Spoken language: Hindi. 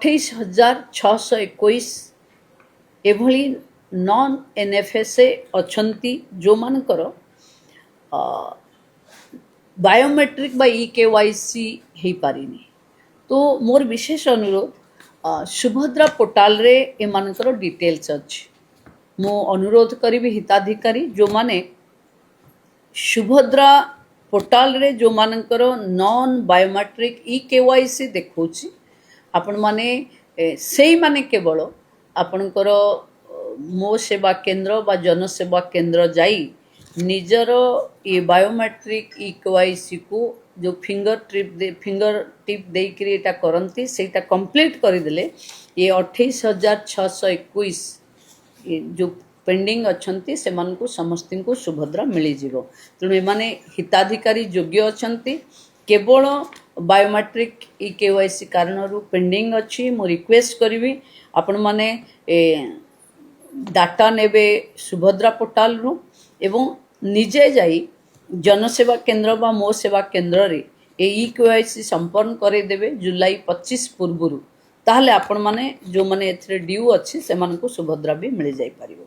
28,621 एभली नॉन एनएफएसए अच्छी जो मानकर बायोमेट्रिक बा इकेवाईसी हो पारिनी। तो मोर विशेष अनुरोध सुभद्रा पोर्टाल रे एमानकर डिटेल्स अच्छी मो अनुरोध करी हिताधिकारी जो माने सुभद्रा पोर्टाल रे जो मानकर नॉन बायोमेट्रिक इकेवाईसी देखौछि आपण माने सेई माने केवल आपणकर मो सेवा केंद्र बा जनसेवा केंद्र जाई निजर ये बायोमेट्रिक इकेवाईसी को जो फिंगर टिप देकरी एटा करंती सेटा कंप्लीट करदेले ये 28,621 जो पेंडिंग अच्छंती से मन को समस्त को सुभद्रा मिली जीवो। तेणु एमाने हिताधिकारी योग्य अच्छंती केवल बायोमेट्रिक इकेवाईसी कारण पेंडिंग अच्छी मो रिक्वेस्ट करी आपण माने डाटा नेबे सुभद्रा पोर्टाल रु एवं निजे जाई जनसेवा केंद्र बा मो सेवा केंद्र रे इकेवाईसी संपन्न करे देबे जुलाई 25 पूर्व ताहले आपण माने जो माने एथरे ड्यू अच्छी से मन को सुभद्रा भी मिल जाई पारिबो।